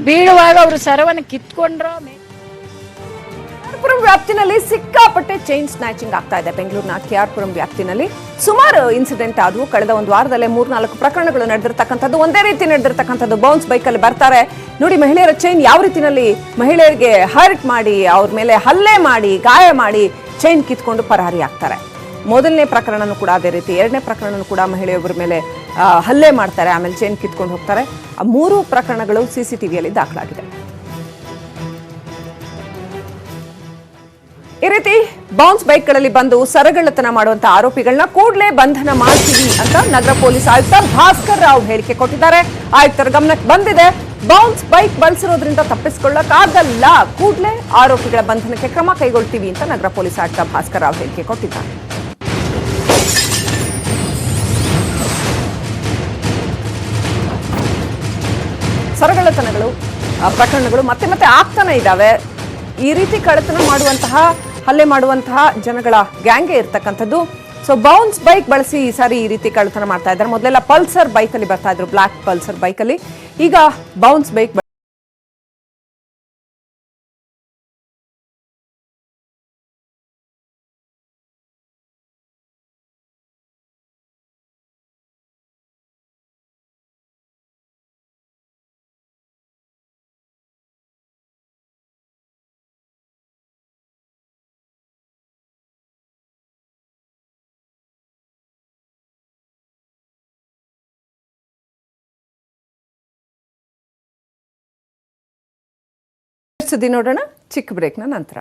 ಬೀಳುವಾಗ ಅವರು ಸರವನ್ನು ಕಿತ್ಕೊಂಡ್ರೋ. ಕೆಆರ್ಪುರಂ ವ್ಯಾಪ್ತಿನಲ್ಲಿ ಸಿಕ್ಕಾಪಟ್ಟೆ ಚೈನ್ ಸ್ನ್ಯಾಚಿಂಗ್ ಆಗ್ತಾ ಇದೆ. ಬೆಂಗಳೂರಿನ ಕೆಆರ್ಪುರಂ ವ್ಯಾಪ್ತಿನಲ್ಲಿ ಸುಮಾರು ಇನ್ಸಿಡೆಂಟ್ ಆದವು. ಕಳೆದ ಒಂದು ವಾರದಲ್ಲೇ 3-4 ಪ್ರಕರಣಗಳು ನಡೆದಿರ್ತಕ್ಕಂಥದ್ದು, ಒಂದೇ ರೀತಿ ನಡೆದಿರ್ತಕ್ಕಂಥದ್ದು. ಬೌನ್ಸ್ ಬೈಕಲ್ಲಿ ಬರ್ತಾರೆ ನೋಡಿ, ಮಹಿಳೆಯರ ಚೈನ್ ಯಾವ ರೀತಿನಲ್ಲಿ ಮಹಿಳೆಯರಿಗೆ ಹರ್ಟ್ ಮಾಡಿ, ಅವ್ರ ಮೇಲೆ ಹಲ್ಲೆ ಮಾಡಿ, ಗಾಯ ಮಾಡಿ ಚೈನ್ ಕಿತ್ಕೊಂಡು ಪರಾರಿ ಆಗ್ತಾರೆ. ಮೊದಲನೇ ಪ್ರಕರಣನೂ ಕೂಡ ಅದೇ ರೀತಿ, ಎರಡನೇ ಪ್ರಕರಣನೂ ಕೂಡ ಮಹಿಳೆಯೊಬ್ಬರ ಮೇಲೆ ಹಲ್ಲೆ ಮಾಡ್ತಾರೆ, ಆಮೇಲೆ ಚೈನ್ ಕಿತ್ಕೊಂಡು ಹೋಗ್ತಾರೆ. ಆ 3 ಪ್ರಕರಣಗಳು ಸಿಸಿಟಿವಿಯಲ್ಲಿ ದಾಖಲಾಗಿದೆ. ಈ ರೀತಿ ಬೌನ್ಸ್ ಬೈಕ್ಗಳಲ್ಲಿ ಬಂದು ಸರಗಳ್ಳತನ ಮಾಡುವಂತ ಆರೋಪಿಗಳನ್ನ ಕೂಡಲೇ ಬಂಧನ ಮಾಡ್ತೀವಿ ಅಂತ ನಗರ ಪೊಲೀಸ್ ಆಯುಕ್ತ ಭಾಸ್ಕರ್ ರಾವ್ ಹೇಳಿಕೆ ಕೊಟ್ಟಿದ್ದಾರೆ. ಆಯುಕ್ತರ ಗಮನಕ್ಕೆ ಬಂದಿದೆ, ಬೌನ್ಸ್ ಬೈಕ್ ಬಳಸಿರೋದ್ರಿಂದ ತಪ್ಪಿಸಿಕೊಳ್ಳಕ್ಕಾಗಲ್ಲ, ಕೂಡಲೇ ಆರೋಪಿಗಳ ಬಂಧನಕ್ಕೆ ಕ್ರಮ ಕೈಗೊಳ್ತೀವಿ ಅಂತ ನಗರ ಪೊಲೀಸ್ ಆಯುಕ್ತ ಭಾಸ್ಕರ್ ರಾವ್ ಹೇಳಿಕೆ ಕೊಟ್ಟಿದ್ದಾರೆ. ಸರಗಳ್ಳತನಗಳು ಪ್ರಕರಣಗಳು ಮತ್ತೆ ಮತ್ತೆ ಆಗ್ತಾನೆ ಇದ್ದಾವೆ. ಈ ರೀತಿ ಕಳ್ಳತನ ಮಾಡುವಂತಹ, ಹಲ್ಲೆ ಮಾಡುವಂತಹ ಜನಗಳ ಗ್ಯಾಂಗೆ ಇರ್ತಕ್ಕಂಥದ್ದು. ಸೊ ಬೌನ್ಸ್ ಬೈಕ್ ಬಳಸಿ ಈ ಸಾರಿ ಈ ರೀತಿ ಕಳ್ಳತನ ಮಾಡ್ತಾ ಇದ್ದಾರೆ. ಮೊದಲೆಲ್ಲ ಪಲ್ಸರ್ ಬೈಕ್ ಅಲ್ಲಿ ಬರ್ತಾ ಇದ್ರು, ಬ್ಲಾಕ್ ಪಲ್ಸರ್ ಬೈಕ್ ಅಲ್ಲಿ. ಈಗ ಬೌನ್ಸ್ ಬೈಕ್ ಸುದ್ದಿ ನೋಡೋಣ ಚಿಕ್ಕ ಬ್ರೇಕ್ನ ನಂತರ.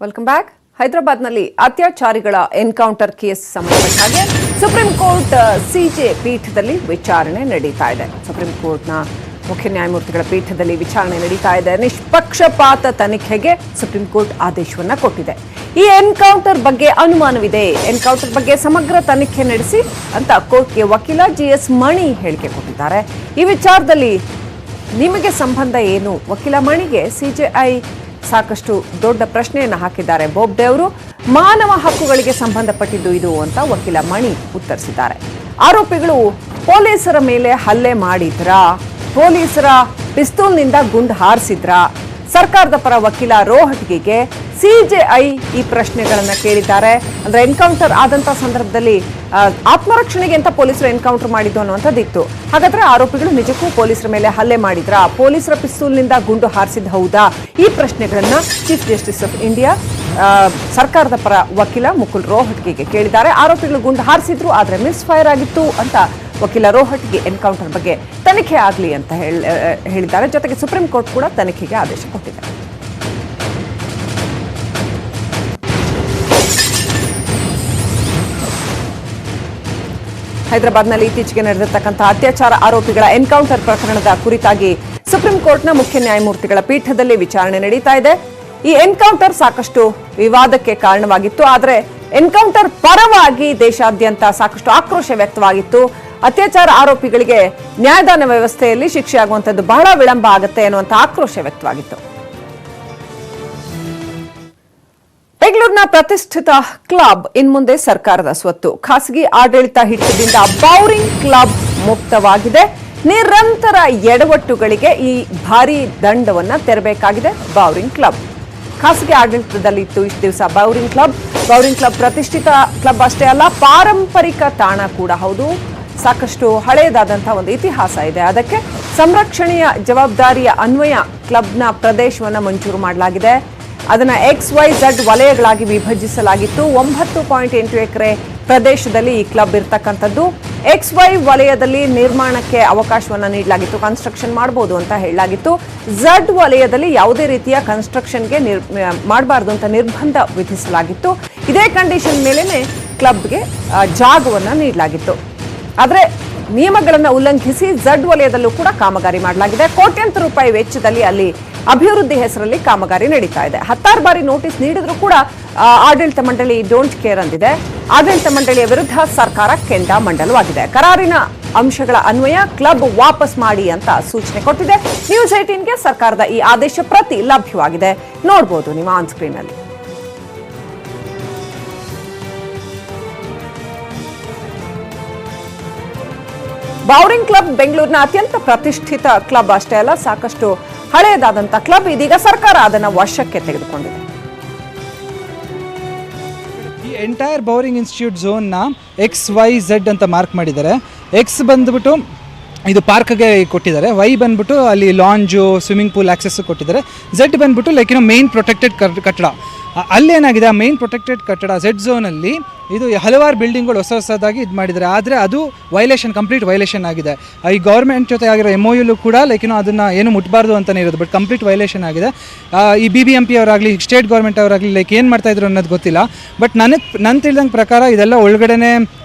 Welcome back. ಹೈದರಾಬಾದ್ನಲ್ಲಿ ಅತ್ಯಾಚಾರಿಗಳ ಎನ್ಕೌಂಟರ್ ಕೇಸ್ ಸಂಬಂಧಪಟ್ಟ ಹಾಗೆ ಸುಪ್ರೀಂ ಕೋರ್ಟ್ ಸಿಜೆ ಪೀಠದಲ್ಲಿ ವಿಚಾರಣೆ ನಡೀತಾ ಇದೆ. ಸುಪ್ರೀಂ ಕೋರ್ಟ್ನ ಮುಖ್ಯ ನ್ಯಾಯಮೂರ್ತಿಗಳ ಪೀಠದಲ್ಲಿ ವಿಚಾರಣೆ ನಡೀತಾ ಇದೆ. ನಿಷ್ಪಕ್ಷಪಾತ ತನಿಖೆಗೆ ಸುಪ್ರೀಂ ಕೋರ್ಟ್ ಆದೇಶವನ್ನ ಕೊಟ್ಟಿದೆ. ಈ ಎನ್ಕೌಂಟರ್ ಬಗ್ಗೆ ಅನುಮಾನವಿದೆ, ಎನ್ಕೌಂಟರ್ ಬಗ್ಗೆ ಸಮಗ್ರ ತನಿಖೆ ನಡೆಸಿ ಅಂತ ಕೋರ್ಟ್ಗೆ ವಕೀಲ GS ಮಣಿ ಹೇಳಿಕೆ ಕೊಟ್ಟಿದ್ದಾರೆ. ಈ ವಿಚಾರದಲ್ಲಿ ನಿಮಗೆ ಸಂಬಂಧ ಏನು? ವಕೀಲ ಮಣಿಗೆ ಸಿಜೆಐ ಸಾಕಷ್ಟು ದೊಡ್ಡ ಪ್ರಶ್ನೆಯನ್ನು ಹಾಕಿದ್ದಾರೆ. ಬೋಬ್ಡೆ ಅವರು ಮಾನವ ಹಕ್ಕುಗಳಿಗೆ ಸಂಬಂಧಪಟ್ಟಿದ್ದು ಇದು ಅಂತ ವಕೀಲ ಮಣಿ ಉತ್ತರಿಸಿದ್ದಾರೆ. ಆರೋಪಿಗಳು ಪೊಲೀಸರ ಮೇಲೆ ಹಲ್ಲೆ ಮಾಡಿದ್ರಾ? ಪೊಲೀಸರ ಪಿಸ್ತೂಲ್ನಿಂದ ಗುಂಡು ಹಾರಿಸಿದ್ರಾ? ಸರ್ಕಾರದ ಪರ ವಕೀಲ ರೋಹಟ್ಗಿಗೆ ಸಿಜೆಐ ಈ ಪ್ರಶ್ನೆಗಳನ್ನ ಕೇಳಿದ್ದಾರೆ. ಅಂದ್ರೆ ಎನ್ಕೌಂಟರ್ ಆದಂತ ಸಂದರ್ಭದಲ್ಲಿ ಆತ್ಮರಕ್ಷಣೆಗೆ ಅಂತ ಪೊಲೀಸರು ಎನ್ಕೌಂಟರ್ ಮಾಡಿದ್ದು ಅನ್ನುವಂಥದ್ದಿತ್ತು. ಹಾಗಾದ್ರೆ ಆರೋಪಿಗಳು ನಿಜಕ್ಕೂ ಪೊಲೀಸರ ಮೇಲೆ ಹಲ್ಲೆ ಮಾಡಿದ್ರಾ? ಪೊಲೀಸರ ಪಿಸ್ತೂಲ್ನಿಂದ ಗುಂಡು ಹಾರಿಸಿದ ಹೌದಾ? ಈ ಪ್ರಶ್ನೆಗಳನ್ನ ಚೀಫ್ ಜಸ್ಟಿಸ್ ಆಫ್ ಇಂಡಿಯಾ ಸರ್ಕಾರದ ಪರ ವಕೀಲ ಮುಕುಲ್ ರೋಹಟ್ಗಿಗೆ ಕೇಳಿದ್ದಾರೆ. ಆರೋಪಿಗಳು ಗುಂಡು ಹಾರಿಸಿದ್ರು, ಆದ್ರೆ ಮಿಸ್ ಫೈರ್ ಆಗಿತ್ತು ಅಂತ ವಕೀಲ ರೋಹಟ್ಗಿ ಎನ್ಕೌಂಟರ್ ಬಗ್ಗೆ ತನಿಖೆ ಆಗಲಿ ಅಂತ ಹೇಳಿದ್ದಾರೆ. ಜೊತೆಗೆ ಸುಪ್ರೀಂ ಕೋರ್ಟ್ ಕೂಡ ತನಿಖೆಗೆ ಆದೇಶ ಕೊಟ್ಟಿದೆ. ಹೈದರಾಬಾದ್ನಲ್ಲಿ ಇತ್ತೀಚೆಗೆ ನಡೆದಿರ್ತಕ್ಕಂಥ ಅತ್ಯಾಚಾರ ಆರೋಪಿಗಳ ಎನ್ಕೌಂಟರ್ ಪ್ರಕರಣದ ಕುರಿತಾಗಿ ಸುಪ್ರೀಂ ಕೋರ್ಟ್ನ ಮುಖ್ಯ ನ್ಯಾಯಮೂರ್ತಿಗಳ ಪೀಠದಲ್ಲಿ ವಿಚಾರಣೆ ನಡೀತಾ ಇದೆ. ಈ ಎನ್ಕೌಂಟರ್ ಸಾಕಷ್ಟು ವಿವಾದಕ್ಕೆ ಕಾರಣವಾಗಿತ್ತು. ಆದರೆ ಎನ್ಕೌಂಟರ್ ಪರವಾಗಿ ದೇಶಾದ್ಯಂತ ಸಾಕಷ್ಟು ಆಕ್ರೋಶ ವ್ಯಕ್ತವಾಗಿತ್ತು. ಅತ್ಯಾಚಾರ ಆರೋಪಿಗಳಿಗೆ ನ್ಯಾಯದಾನ ವ್ಯವಸ್ಥೆಯಲ್ಲಿ ಶಿಕ್ಷೆ ಆಗುವಂಥದ್ದು ಬಹಳ ವಿಳಂಬ ಆಗುತ್ತೆ ಎನ್ನುವಂಥ ಆಕ್ರೋಶ ವ್ಯಕ್ತವಾಗಿತ್ತು. ಬೆಂಗಳೂರಿನ ಪ್ರತಿಷ್ಠಿತ ಕ್ಲಬ್ ಇನ್ಮುಂದೆ ಸರ್ಕಾರದ ಸ್ವತ್ತು. ಖಾಸಗಿ ಆಡಳಿತ ಹಿಡಿತದಿಂದ ಬೌರಿಂಗ್ ಕ್ಲಬ್ ಮುಕ್ತವಾಗಿದೆ. ನಿರಂತರ ಎಡವಟ್ಟುಗಳಿಗೆ ಈ ಭಾರಿ ದಂಡವನ್ನ ತೆರಬೇಕಾಗಿದೆ ಬೌರಿಂಗ್ ಕ್ಲಬ್. ಖಾಸಗಿ ಆಡಳಿತದಲ್ಲಿತ್ತು ಇಷ್ಟು ದಿವಸ ಬೌರಿಂಗ್ ಕ್ಲಬ್. ಬೌರಿಂಗ್ ಕ್ಲಬ್ ಪ್ರತಿಷ್ಠಿತ ಕ್ಲಬ್ ಅಷ್ಟೇ ಅಲ್ಲ, ಪಾರಂಪರಿಕ ತಾಣ ಕೂಡ ಹೌದು. ಸಾಕಷ್ಟು ಹಳೆಯದಾದಂತಹ ಒಂದು ಇತಿಹಾಸ ಇದೆ. ಅದಕ್ಕೆ ಸಂರಕ್ಷಣೆಯ ಜವಾಬ್ದಾರಿಯ ಅನ್ವಯ ಕ್ಲಬ್ನ ಪ್ರದೇಶವನ್ನು ಮಂಜೂರು ಮಾಡಲಾಗಿದೆ. ಅದನ್ನ XYZ ವಲಯಗಳಾಗಿ ವಿಭಜಿಸಲಾಗಿತ್ತು. 9.8 ಎಕರೆ ಪ್ರದೇಶದಲ್ಲಿ ಈ ಕ್ಲಬ್ ಇರ್ತಕ್ಕಂಥದ್ದು. XY ವಲಯದಲ್ಲಿ ನಿರ್ಮಾಣಕ್ಕೆ ಅವಕಾಶವನ್ನು ನೀಡಲಾಗಿತ್ತು, ಕನ್ಸ್ಟ್ರಕ್ಷನ್ ಮಾಡಬಹುದು ಅಂತ ಹೇಳಲಾಗಿತ್ತು. Z ವಲಯದಲ್ಲಿ ಯಾವುದೇ ರೀತಿಯ ಕನ್ಸ್ಟ್ರಕ್ಷನ್ಗೆ ಮಾಡಬಾರ್ದು ಅಂತ ನಿರ್ಬಂಧ ವಿಧಿಸಲಾಗಿತ್ತು. ಇದೇ ಕಂಡೀಷನ್ ಮೇಲೆನೆ ಕ್ಲಬ್ಗೆ ಜಾಗವನ್ನು ನೀಡಲಾಗಿತ್ತು. ಆದರೆ ನಿಯಮಗಳನ್ನು ಉಲ್ಲಂಘಿಸಿ Z ವಲಯದಲ್ಲೂ ಕೂಡ ಕಾಮಗಾರಿ ಮಾಡಲಾಗಿದೆ. ಕೋಟ್ಯಂತರ ರೂಪಾಯಿ ವೆಚ್ಚದಲ್ಲಿ ಅಲ್ಲಿ ಅಭಿವೃದ್ಧಿ ಹೆಸರಲ್ಲಿ ಕಾಮಗಾರಿ ನಡೀತಾ ಇದೆ. 16 ಬಾರಿ ನೋಟಿಸ್ ನೀಡಿದ್ರೂ ಕೂಡ ಆಡಳಿತ ಮಂಡಳಿ ಡೋಂಟ್ ಕೇರ್ ಅಂದಿದೆ. ಆಡಳಿತ ಮಂಡಳಿಯ ವಿರುದ್ಧ ಸರ್ಕಾರ ಕೆಂಡಾಮಂಡಲವಾಗಿದೆ. ಕರಾರಿನ ಅಂಶಗಳ ಅನ್ವಯ ಕ್ಲಬ್ ವಾಪಸ್ ಮಾಡಿ ಅಂತ ಸೂಚನೆ ಕೊಟ್ಟಿದೆ. ನ್ಯೂಸ್ 18ಗೆ ಸರ್ಕಾರದ ಈ ಆದೇಶ ಪ್ರತಿ ಲಭ್ಯವಾಗಿದೆ. ನೋಡಬಹುದು ನೀವು ಆನ್ ಸ್ಕ್ರೀನ್ ಅಲ್ಲಿ. ಬೌರಿಂಗ್ ಕ್ಲಬ್ ಬೆಂಗಳೂರಿನ ಅತ್ಯಂತ ಪ್ರತಿಷ್ಠಿತ ಕ್ಲಬ್ ಅಷ್ಟೇ ಅಲ್ಲ, ಸಾಕಷ್ಟು ಹಳೆಯದಾದಂತಹ ಕ್ಲಬ್. ಇದೀಗ ಸರ್ಕಾರ ಅದನ್ನು ವಶಕ್ಕೆ ತೆಗೆದುಕೊಂಡಿದೆ. ಈ ಎಂಟೈರ್ ಬೌರಿಂಗ್ ಇನ್ಸ್ಟಿಟ್ಯೂಟ್ ಝೋನ್ನ XYZ ಅಂತ ಮಾರ್ಕ್ ಮಾಡಿದ್ದಾರೆ. ಎಕ್ಸ್ ಬಂದ್ಬಿಟ್ಟು ಇದು ಪಾರ್ಕ್ಗೆ ಕೊಟ್ಟಿದ್ದಾರೆ, ವೈ ಬಂದ್ಬಿಟ್ಟು ಅಲ್ಲಿ ಲಾಂಜು ಸ್ವಿಮ್ಮಿಂಗ್ ಪೂಲ್ ಆಕ್ಸೆಸ್ ಕೊಟ್ಟಿದ್ದಾರೆ, ಝೆಡ್ ಬಂದ್ಬಿಟ್ಟು ಲೈಕ್ ಮೇನ್ ಪ್ರೊಟೆಕ್ಟೆಡ್ ಕಟ್ಟಡ. ಅಲ್ಲೇನಾಗಿದೆ, ಆ ಮೇನ್ ಪ್ರೊಟೆಕ್ಟೆಡ್ ಕಟ್ಟಡ ಝೆಡ್ ಝೋನಲ್ಲಿ ಇದು ಹಲವಾರು ಬಿಲ್ಡಿಂಗ್ಗಳು ಹೊಸದಾಗಿ ಇದು ಮಾಡಿದ್ದಾರೆ. ಆದರೆ ಅದು ಕಂಪ್ಲೀಟ್ ವೈಲೇಷನ್ ಆಗಿದೆ. ಈ ಗೌರ್ಮೆಂಟ್ ಜೊತೆ ಆಗಿರೋ MOU ಕೂಡ ಅದನ್ನು ಏನು ಮುಟ್ಬಾರ್ದು ಅಂತಲೇ ಇರೋದು, ಬಟ್ ಕಂಪ್ಲೀಟ್ ವೈಲೇಷನ್ ಆಗಿದೆ. ಈ BBMP ಅವರಾಗಲಿ ಸ್ಟೇಟ್ ಗೌರ್ಮೆಂಟ್ ಅವರಾಗಲಿ ಏನು ಮಾಡ್ತಾಯಿದ್ರು ಅನ್ನೋದು ಗೊತ್ತಿಲ್ಲ. ಬಟ್ ನನ್ನ ತಿಳಿದಂಗೆ ಪ್ರಕಾರ ಇದೆಲ್ಲ ಒಳಗಡೆನೆ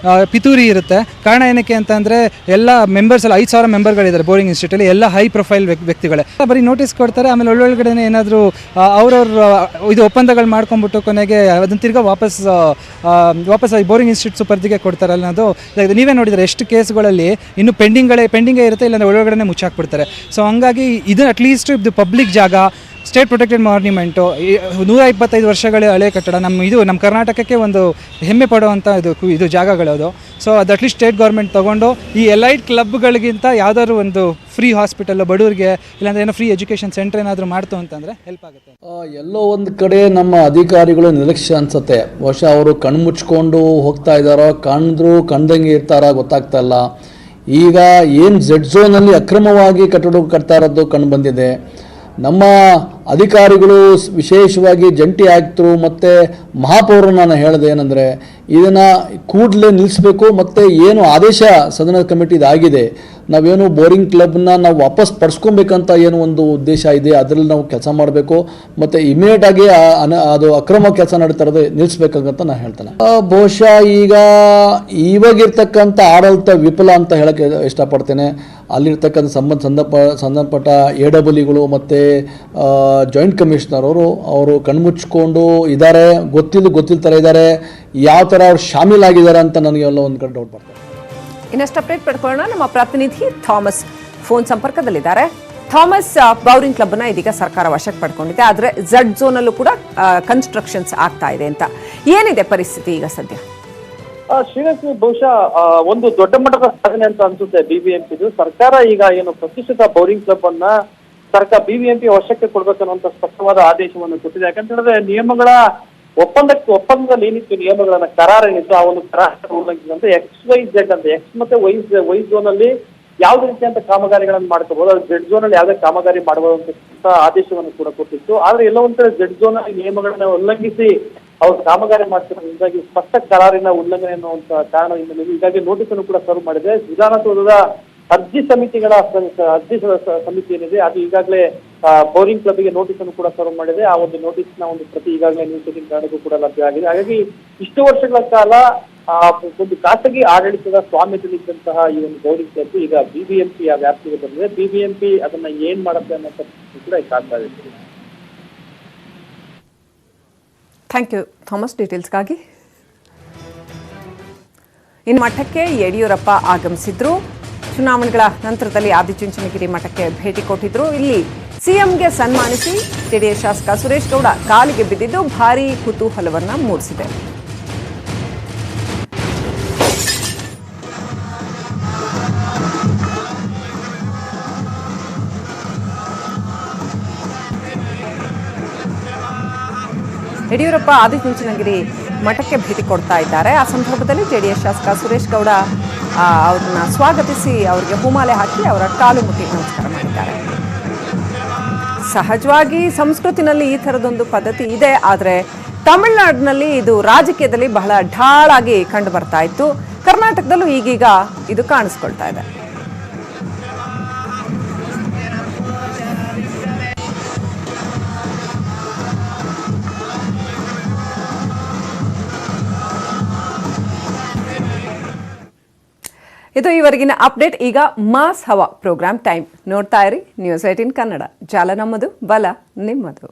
ಪಿತೂರಿ ಇರುತ್ತೆ. ಕಾರಣ ಏನಕ್ಕೆ ಅಂತಂದರೆ ಎಲ್ಲ ಮೆಂಬರ್ಸ್ ಎಲ್ಲ 5,000 ಮೆಂಬರ್ಗಳಿದ್ದಾರೆ ಬೋರಿಂಗ್ ಇನ್ಸ್ಟಿಟ್ಯೂಟಲ್ಲಿ, ಎಲ್ಲ ಹೈ ಪ್ರೊಫೈಲ್ ವ್ಯಕ್ತಿಗಳೇ. ಬರೀ ನೋಟಿಸ್ ಕೊಡ್ತಾರೆ, ಆಮೇಲೆ ಒಳ್ಳೊಳಗಡೆ ಏನಾದರೂ ಇದು ಒಪ್ಪಂದಗಳು ಮಾಡ್ಕೊಂಡ್ಬಿಟ್ಟು ಕೊನೆಗೆ ಅದನ್ನು ತಿರ್ಗಾ ವಾಪಸ್ ಬೋರಿಂಗ್ ಇನ್ಸ್ಟಿಟ್ಯೂಟ್ ಸುಪರ್ದಿಗೆ ಕೊಡ್ತಾರೆ ಅನ್ನೋದು. ನೀವೇ ನೋಡಿದರೆ ಎಷ್ಟು ಕೇಸ್ಗಳಲ್ಲಿ ಇನ್ನೂ ಪೆಂಡಿಂಗೇ ಇರುತ್ತೆ, ಇಲ್ಲಾಂದರೆ ಒಳಗಡೆ ಮುಚ್ಚಾಕ್ಬಿಡ್ತಾರೆ. ಸೊ ಹಂಗಾಗಿ ಇದು ಅಟ್ಲೀಸ್ಟ್ ಇದು ಪಬ್ಲಿಕ್ ಜಾಗ, ಸ್ಟೇಟ್ ಪ್ರೊಟೆಕ್ಟೆಡ್ ಮಾನ್ಯುಮೆಂಟು, 125 ವರ್ಷಗಳ ಹಳೆ ಕಟ್ಟಡ, ನಮ್ಮ ಕರ್ನಾಟಕಕ್ಕೆ ಒಂದು ಹೆಮ್ಮೆ ಪಡುವಂಥ ಇದು ಜಾಗಗಳದು. ಸೊ ಅದು ಅಟ್ಲೀಸ್ಟ್ ಸ್ಟೇಟ್ ಗೌರ್ಮೆಂಟ್ ತೊಗೊಂಡು ಈ ಎಲೈಟ್ ಕ್ಲಬ್ಗಳಿಗಿಂತ ಯಾವುದಾದ್ರು ಒಂದು ಫ್ರೀ ಹಾಸ್ಪಿಟಲ್ ಬಡವರಿಗೆ, ಇಲ್ಲಾಂದರೆ ಏನೋ ಫ್ರೀ ಎಜುಕೇಷನ್ ಸೆಂಟರ್ ಏನಾದರೂ ಮಾಡ್ತು ಅಂತಂದರೆ ಹೆಲ್ಪ್ ಆಗುತ್ತೆ. ಎಲ್ಲೋ ಒಂದು ಕಡೆ ನಮ್ಮ ಅಧಿಕಾರಿಗಳು ನಿರ್ಲಕ್ಷ್ಯ ಅನಿಸುತ್ತೆ. ಬಹುಶಃ ಅವರು ಕಣ್ಣು ಮುಚ್ಕೊಂಡು ಹೋಗ್ತಾ ಇದ್ದಾರೋ, ಕಂಡಂಗೆ ಇರ್ತಾರೋ ಗೊತ್ತಾಗ್ತಾ ಇಲ್ಲ. ಈಗ ಏನು ಝೆಡ್ ಝೋನಲ್ಲಿ ಅಕ್ರಮವಾಗಿ ಕಟ್ಟಡ ಕಟ್ತಾ ಇರೋದು ಕಂಡು ಬಂದಿದೆ. ನಮ್ಮ ಅಧಿಕಾರಿಗಳು ವಿಶೇಷವಾಗಿ ಜಂಟಿ ಆಯುಕ್ತರು ಮತ್ತು ಮಹಾಪೌರರು ನಾನು ಹೇಳಿದೆ ಏನಂದರೆ ಇದನ್ನು ಕೂಡಲೇ ನಿಲ್ಲಿಸಬೇಕು, ಮತ್ತು ಏನು ಆದೇಶ ಸದನ ಕಮಿಟಿದಾಗಿದೆ, ನಾವೇನು ಬೋರಿಂಗ್ ಕ್ಲಬ್ನ ನಾವು ವಾಪಸ್ ಪಡಿಸ್ಕೊಬೇಕಂತ ಏನು ಒಂದು ಉದ್ದೇಶ ಇದೆ, ಅದರಲ್ಲಿ ನಾವು ಕೆಲಸ ಮಾಡಬೇಕು, ಮತ್ತು ಇಮಿಡಿಯೇಟಾಗಿ ಅದು ಅಕ್ರಮ ಕೆಲಸ ನಡೀತಾ ಇರೋದು ನಿಲ್ಲಿಸ್ಬೇಕಂತ ನಾನು ಹೇಳ್ತೇನೆ. ಬಹುಶಃ ಈಗ ಇವಾಗಿರ್ತಕ್ಕಂಥ ಆಡಳಿತ ವಿಫಲ ಅಂತ ಹೇಳೋಕ್ಕೆ ಇಷ್ಟಪಡ್ತೇನೆ. ಅಲ್ಲಿರ್ತಕ್ಕಂಥ ಸಂಬಂಧಪಟ್ಟ AWಗಳು ಮತ್ತು ಜಾಯಿಂಟ್ ಕಮಿಷನರ್ ಅವರು ಕಣ್ಮುಚ್ಕೊಂಡು ಇದ್ದಾರೆ, ಗೊತ್ತಿಲ್ತರ ಇದ್ದಾರೆ. ಯಾವ ಥರ ಅವ್ರು ಶಾಮೀಲಾಗಿದ್ದಾರೆ ಅಂತ ನನಗೆ ಎಲ್ಲ ಒಂದು ಕಡೆ ಡೌಟ್ ಬರ್ತದೆ. ಇನ್ನಷ್ಟು ಅಪ್ಡೇಟ್ ಪಡ್ಕೊಳ್ಳೋಣ. ನಮ್ಮ ಪ್ರತಿನಿಧಿ ಥಾಮಸ್ ಫೋನ್ ಸಂಪರ್ಕದಲ್ಲಿದ್ದಾರೆ. ಥಾಮಸ್, ಬೌರಿಂಗ್ ಕ್ಲಬ್ನ ಇದೀಗ ಸರ್ಕಾರ ವಶಕ್ಕೆ ಪಡ್ಕೊಂಡಿದೆ, ಆದರೆ ಝೆಡ್ ಝೋನಲ್ಲೂ ಕೂಡ ಕನ್ಸ್ಟ್ರಕ್ಷನ್ಸ್ ಆಗ್ತಾ ಇದೆ ಅಂತ. ಏನಿದೆ ಪರಿಸ್ಥಿತಿ ಈಗ ಸದ್ಯ? ಶ್ರೀಲಕ್ಷ್ಮಿ, ಬಹುಶಃ ಒಂದು ದೊಡ್ಡ ಮಟ್ಟದ ಸಾಧನೆ ಅಂತ ಅನ್ಸುತ್ತೆ BBMP. ಸರ್ಕಾರ ಈಗ ಏನು ಪ್ರತಿಷ್ಠಿತ ಬೌರಿಂಗ್ ಕ್ಲಬ್ ಅನ್ನ BBMP ವಶಕ್ಕೆ ಕೊಡ್ಬೇಕನ್ನುವಂತ ಸ್ಪಷ್ಟವಾದ ಆದೇಶವನ್ನು ಕೊಟ್ಟಿದೆ. ಯಾಕಂತ ಹೇಳಿದ್ರೆ ನಿಯಮಗಳ ಒಪ್ಪಂದದಲ್ಲಿ ಏನಿತ್ತು, ನಿಯಮಗಳನ್ನ ಕರಾರ ಏನಿತ್ತು, ಆ ಒಂದು ಕರಾರ ಉಲ್ಲಂಘಿಸಿದಂತೆ XYZ ಅಂತ ಎಕ್ಸ್ ಮತ್ತೆ ವೈ ಝೋನ್ ಅಲ್ಲಿ ಯಾವುದೇ ರೀತಿಯಂತ ಕಾಮಗಾರಿಗಳನ್ನು ಮಾಡ್ಕೋಬಹುದು, ಅದು ಝೆಡ್ ಝೋನ್ ಅಲ್ಲಿ ಯಾವುದೇ ಕಾಮಗಾರಿ ಮಾಡಬಹುದು ಅಂತ ಆದೇಶವನ್ನು ಕೂಡ ಕೊಟ್ಟಿತ್ತು. ಆದ್ರೆ ಎಲ್ಲ ಒಂದ್ ಕಡೆ ಝೆಡ್ ಝೋನ್ ಅಲ್ಲಿ ನಿಯಮಗಳನ್ನ ಉಲ್ಲಂಘಿಸಿ ಅವ್ರು ಕಾಮಗಾರಿ ಮಾಡ್ತಿರೋದ್ರಿಂದಾಗಿ ಸ್ಪಷ್ಟ ಕರಾರಿನ ಉಲ್ಲಂಘನೆ ಅನ್ನುವಂತ ಕಾರಣ ಹಿನ್ನೆಲೆಯಲ್ಲಿ ಹೀಗಾಗಿ ನೋಟಿಸ್ ಅನ್ನು ಕೂಡ ಸರ್ವ್ ಮಾಡಿದೆ. ವಿಧಾನಸೌಧದ ಅರ್ಜಿ ಸಮಿತಿ ಏನಿದೆ ಅದು ಈಗಾಗಲೇ ಬೋರಿಂಗ್ ಕ್ಲಬ್ಗೆ ನೋಟಿಸ್ ಅನ್ನು ಕೂಡ ಸರ್ವ್ ಮಾಡಿದೆ. ಆ ಒಂದು ನೋಟಿಸ್ ನ ಒಂದು ಪ್ರತಿ ಈಗಾಗಲೇ ನ್ಯೂಸ್ 18 ಕನ್ನಡಕ್ಕೂ ಕೂಡ ಲಭ್ಯ ಆಗಿದೆ. ಹಾಗಾಗಿ ಇಷ್ಟು ವರ್ಷಗಳ ಕಾಲ ಒಂದು ಖಾಸಗಿ ಆಡಳಿತದ ಸ್ವಾಮ್ಯದಲ್ಲಿದ್ದಂತಹ ಈ ಒಂದು ಬೋರಿಂಗ್ ಕ್ಲಬ್ ಈಗ BBMP ವ್ಯಾಪ್ತಿಗೆ ಬಂದಿದೆ. BBMP ಅದನ್ನ ಏನ್ ಮಾಡುತ್ತೆ ಅನ್ನೋ ಕೂಡ ಕಾಣ್ತಾ ಇದೆ. ಥ್ಯಾಂಕ್ ಯು ಥಾಮಸ್ ಡೀಟೇಲ್ಸ್ಗಾಗಿ. ಇನ್ನು ಮಠಕ್ಕೆ ಯಡಿಯೂರಪ್ಪ ಆಗಮಿಸಿದ್ರು. ಚುನಾವಣೆಗಳ ನಂತರದಲ್ಲಿ ಆದಿಚುಂಚನಗಿರಿ ಮಠಕ್ಕೆ ಭೇಟಿ ಕೊಟ್ಟಿದ್ರು. ಇಲ್ಲಿ ಸಿಎಂಗೆ ಸನ್ಮಾನಿಸಿ ಜೆಡಿಎಸ್ ಶಾಸಕ ಸುರೇಶ್ ಗೌಡ ಕಾಲಿಗೆ ಬಿದ್ದಿದ್ದು ಭಾರೀ ಕುತೂಹಲವನ್ನ ಮೂಡಿಸಿದೆ. ಯಡಿಯೂರಪ್ಪ ಆದಿಚುಂಚನಗಿರಿ ಮಠಕ್ಕೆ ಭೇಟಿ ಕೊಡ್ತಾ ಇದ್ದಾರೆ. ಆ ಸಂದರ್ಭದಲ್ಲಿ ಜೆಡಿಎಸ್ ಶಾಸಕ ಸುರೇಶ್ ಗೌಡ ಅವ್ರನ್ನ ಸ್ವಾಗತಿಸಿ ಅವರಿಗೆ ಹೂಮಾಲೆ ಹಾಕಿ ಅವರ ಕಾಲು ಮುಟ್ಟಿ ನಮಸ್ಕಾರ ಮಾಡಿದ್ದಾರೆ. ಸಹಜವಾಗಿ ಸಂಸ್ಕೃತಿನಲ್ಲಿ ಈ ಥರದೊಂದು ಪದ್ಧತಿ ಇದೆ, ಆದರೆ ತಮಿಳುನಾಡಿನಲ್ಲಿ ಇದು ರಾಜಕೀಯದಲ್ಲಿ ಬಹಳ ಢಾಳಾಗಿ ಕಂಡು ಬರ್ತಾ ಇತ್ತು. ಕರ್ನಾಟಕದಲ್ಲೂ ಈಗೀಗ ಇದು ಕಾಣಿಸ್ಕೊಳ್ತಾ ಇದೆ. ಇದು ಈವರೆಗಿನ ಅಪ್ಡೇಟ್. ಈಗ ಮಾಸ್ ಹವಾ ಪ್ರೋಗ್ರಾಮ್ ಟೈಮ್. ನೋಡ್ತಾ ಇರಿ ನ್ಯೂಸ್ 18 ಕನ್ನಡ. ಜಾಲ ನಮ್ಮದು, ಬಲ ನಿಮ್ಮದು.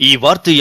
ಈ ವಾರ್ತೆಯ